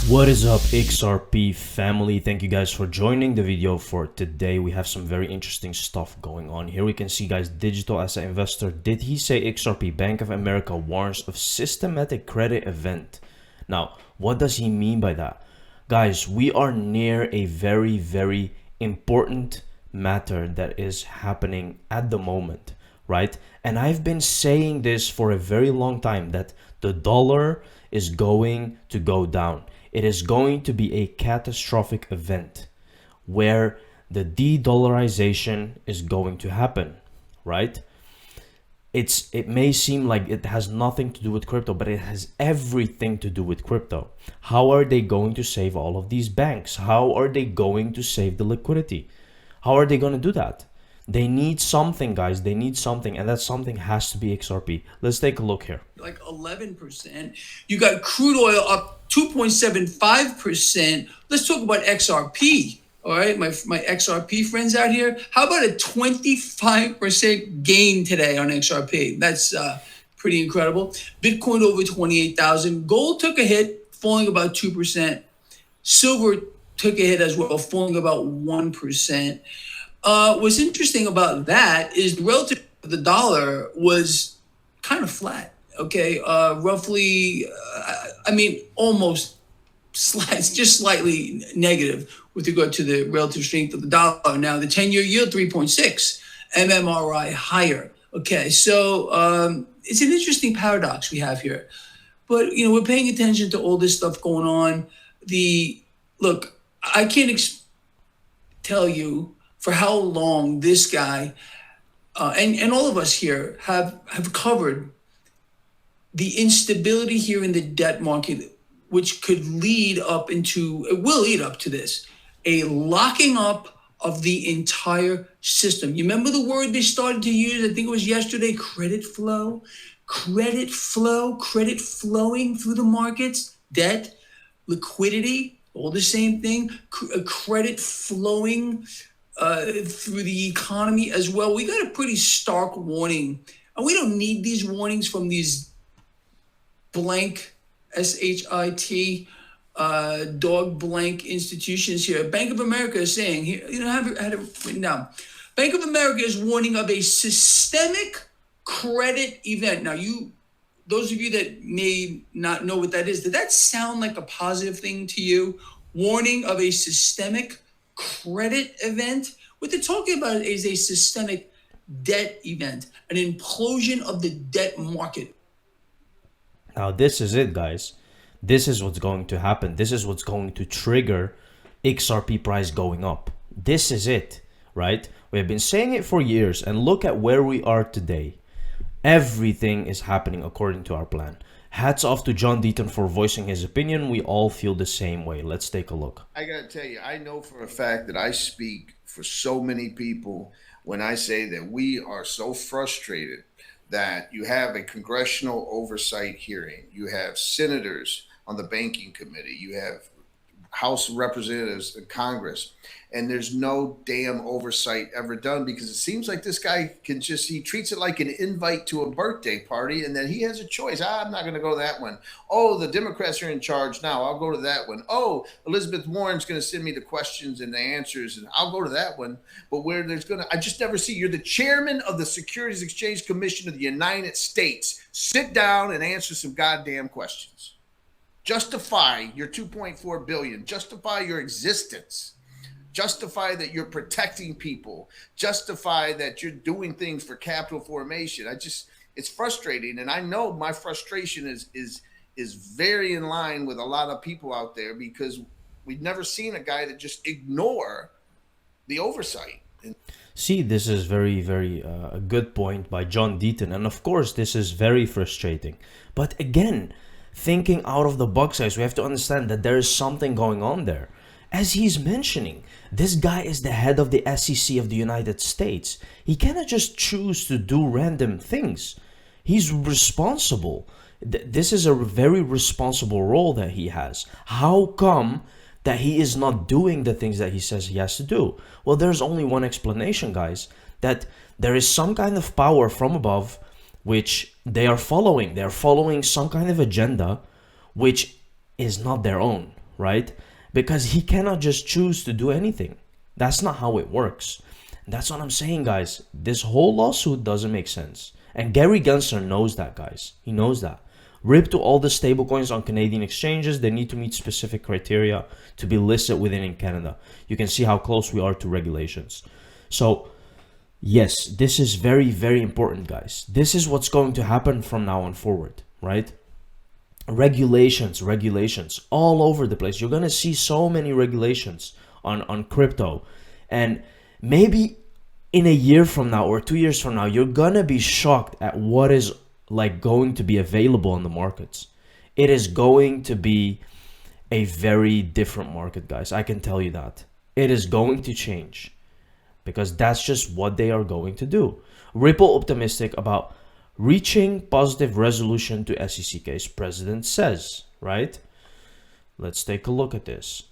What is up, XRP family? Thank you guys for joining the video for today. We have some very interesting stuff going on. Here we can see, guys, digital asset investor. Did he say XRP? Bank of America warns of systematic credit event. Now, what does he mean by that? Guys, we are near a very important matter that is happening at the moment, right? And I've been saying this for a very long time, that the dollar is going to go down. It is going to be a catastrophic event where the de-dollarization is going to happen, right? It may seem like it has nothing to do with crypto, but it has everything to do with crypto. How are they going to save all of these banks? How are they going to save the liquidity? How are they going to do that? They need something, guys. They need something, and that something has to be XRP. Let's take a look here. Like 11%. You got crude oil up 2.75%. Let's talk about XRP. All right, my XRP friends out here. How about a 25% gain today on XRP? That's pretty incredible. Bitcoin over 28,000. Gold took a hit, falling about 2%. Silver took a hit as well, falling about 1%. What's interesting about that is relative to the dollar was kind of flat. Okay, roughly, almost just slightly negative with regard to the relative strength of the dollar. Now, the 10-year yield, 3.6, MMRI higher. Okay, so it's an interesting paradox we have here. But, we're paying attention to all this stuff going on. Look, I can't tell you for how long this guy and all of us here have covered the instability here in the debt market, which could it will lead up to this, a locking up of the entire system. You remember the word they started to use, I think it was yesterday, credit flowing through the markets, debt, liquidity, all the same thing, credit flowing through the economy as well. We got a pretty stark warning, and we don't need these warnings from these blank SHIT dog blank institutions here. Bank of America is saying here, have it written down. Bank of America is warning of a systemic credit event. Now, those of you that may not know what that is, did that sound like a positive thing to you? Warning of a systemic credit event? What they're talking about is a systemic debt event, an implosion of the debt market. Now, this is it, guys. This is what's going to happen. This is what's going to trigger XRP price going up. This is it, right? We have been saying it for years, and look at where we are today. Everything is happening according to our plan. Hats off to John Deaton for voicing his opinion. We all feel the same way. Let's take a look. I gotta tell you, I know for a fact that I speak for so many people when I say that we are so frustrated that you have a congressional oversight hearing, you have senators on the banking committee, you have House representatives in Congress, and there's no damn oversight ever done, because it seems like this guy he treats it like an invite to a birthday party, and then he has a choice. I'm not going to go to that one. Oh, the Democrats are in charge now. I'll go to that one. Oh, Elizabeth Warren's going to send me the questions and the answers, and I'll go to that one. But I just never see, you're the chairman of the Securities Exchange Commission of the United States. Sit down and answer some goddamn questions. Justify your 2.4 billion, justify your existence, justify that you're protecting people, justify that you're doing things for capital formation. It's frustrating. And I know my frustration is very in line with a lot of people out there, because we've never seen a guy that just ignore the oversight. See, this is very a good point by John Deaton. And of course, this is very frustrating. But again, thinking out of the box, guys, we have to understand that there is something going on there. As he's mentioning, this guy is the head of the SEC of the United States. He cannot just choose to do random things. He's responsible. This is a very responsible role that he has. How come that he is not doing the things that he says he has to do? Well, there's only one explanation, guys, that there is some kind of power from above which they are following. They're following some kind of agenda which is not their own, right? Because he cannot just choose to do anything. That's not how it works. That's what I'm saying, guys. This whole lawsuit doesn't make sense. And Gary Gensler knows that, guys. He knows that. RIP to all the stablecoins on Canadian exchanges. They need to meet specific criteria to be listed within in Canada. You can see how close we are to regulations. So, yes, this is very, very important, guys. This is what's going to happen from now on forward, right? Regulations all over the place. You're going to see so many regulations on crypto. And maybe in a year from now or 2 years from now, you're going to be shocked at what is like going to be available in the markets. It is going to be a very different market, guys. I can tell you that. It is going to change because that's just what they are going to do. Ripple optimistic about reaching positive resolution to SEC case, president says, right? Let's take a look at this.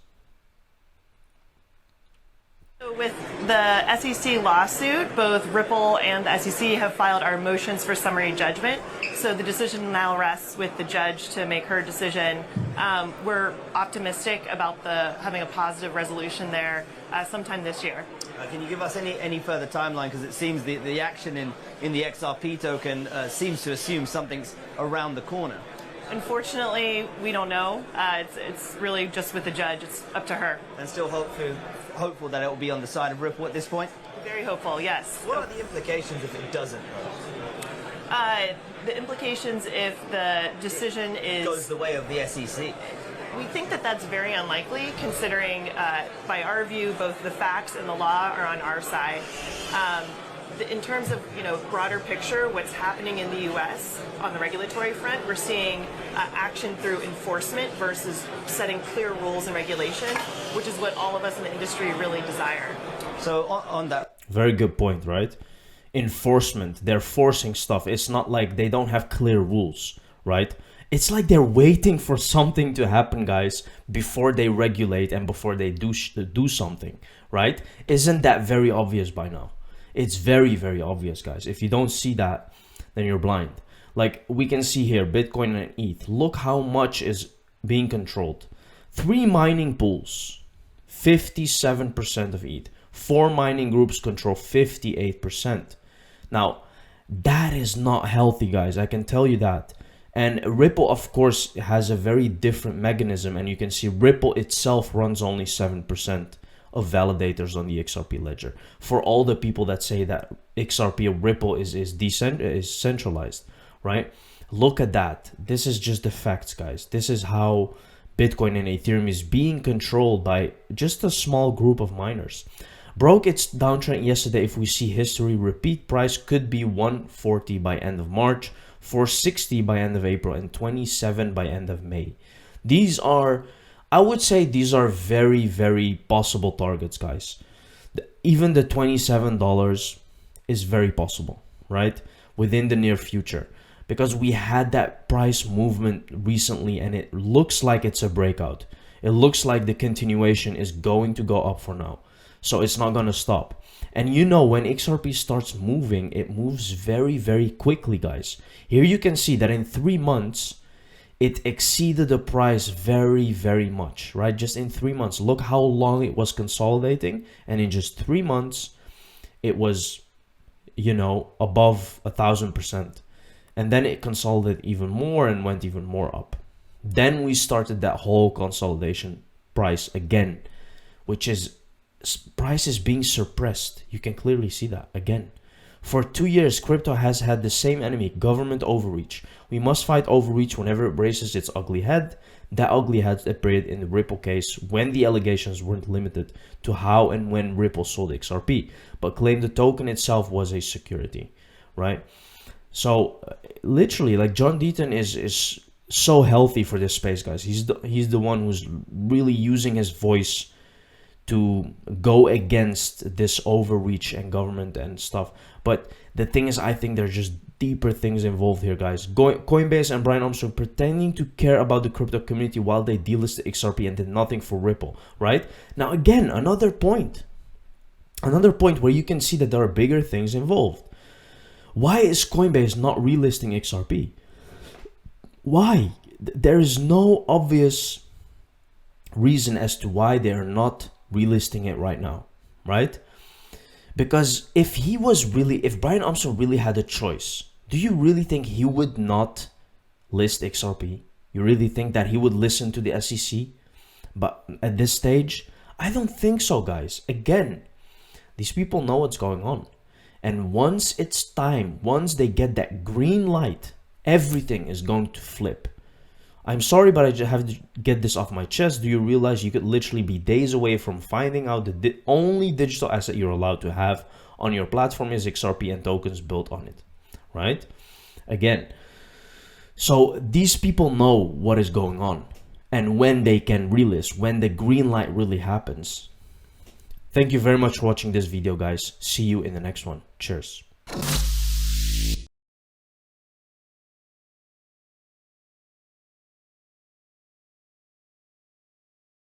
With the SEC lawsuit, both Ripple and the SEC have filed our motions for summary judgment. So the decision now rests with the judge to make her decision. We're optimistic about having a positive resolution there sometime this year. Can you give us any further timeline? Because it seems the action in the XRP token seems to assume something's around the corner. Unfortunately, we don't know. It's really just with the judge. It's up to her. And still hopeful that it will be on the side of Ripple at this point? Very hopeful, yes. What are the implications if it doesn't? The implications if the decision Goes the way of the SEC. We think that that's very unlikely, considering, by our view, both the facts and the law are on our side. In terms of broader picture, what's happening in the U.S. on the regulatory front, we're seeing action through enforcement versus setting clear rules and regulation, which is what all of us in the industry really desire. So on that, very good point, right? Enforcement, they're forcing stuff. It's not like they don't have clear rules, right? It's like they're waiting for something to happen, guys, before they regulate and before they do something, right? Isn't that very obvious by now? It's very, very obvious, guys. If you don't see that, then you're blind. Like we can see here, Bitcoin and ETH. Look how much is being controlled. 3 mining pools, 57% of ETH. 4 mining groups control 58%. Now, that is not healthy, guys. I can tell you that. And Ripple, of course, has a very different mechanism. And you can see Ripple itself runs only 7% of validators on the XRP ledger. For all the people that say that XRP or Ripple is centralized, right? Look at that. This is just the facts, guys. This is how Bitcoin and Ethereum is being controlled by just a small group of miners. Broke its downtrend yesterday. If we see history repeat, price could be 140 by end of March, 460 by end of April, and 27 by end of May. These are, I would say, these are very, very possible targets, guys. Even the $27 is very possible, right? Within the near future, because we had that price movement recently and it looks like it's a breakout. It looks like the continuation is going to go up for now. So it's not going to stop. And when XRP starts moving, it moves very, very quickly, guys. Here you can see that in 3 months, it exceeded the price very, very much, right? Just in 3 months. Look how long it was consolidating. And in just 3 months, it was, above 1,000%. And then it consolidated even more and went even more up. Then we started that whole consolidation price again, which is price is being suppressed. You can clearly see that again. For 2 years, crypto has had the same enemy, government overreach. We must fight overreach whenever it raises its ugly head. That ugly head appeared in the Ripple case when the allegations weren't limited to how and when Ripple sold XRP, but claimed the token itself was a security, right? So literally, like John Deaton is so healthy for this space, guys. He's the one who's really using his voice to go against this overreach and government and stuff. But the thing is, I think there's just deeper things involved here, guys. Coinbase and Brian Armstrong pretending to care about the crypto community while they delisted XRP and did nothing for Ripple, right? Now, again, another point where you can see that there are bigger things involved. Why is Coinbase not relisting XRP? Why? There is no obvious reason as to why they are not relisting it right now, right? Because if Brian Armstrong really had a choice, do you really think he would not list XRP? You really think that he would listen to the SEC? But at this stage, I don't think so, guys. Again, these people know what's going on. And once it's time, once they get that green light, everything is going to flip. I'm sorry, but I just have to get this off my chest. Do you realize you could literally be days away from finding out the only digital asset you're allowed to have on your platform is XRP and tokens built on it, right? Again, so these people know what is going on and when they can relist, when the green light really happens. Thank you very much for watching this video, guys. See you in the next one. Cheers.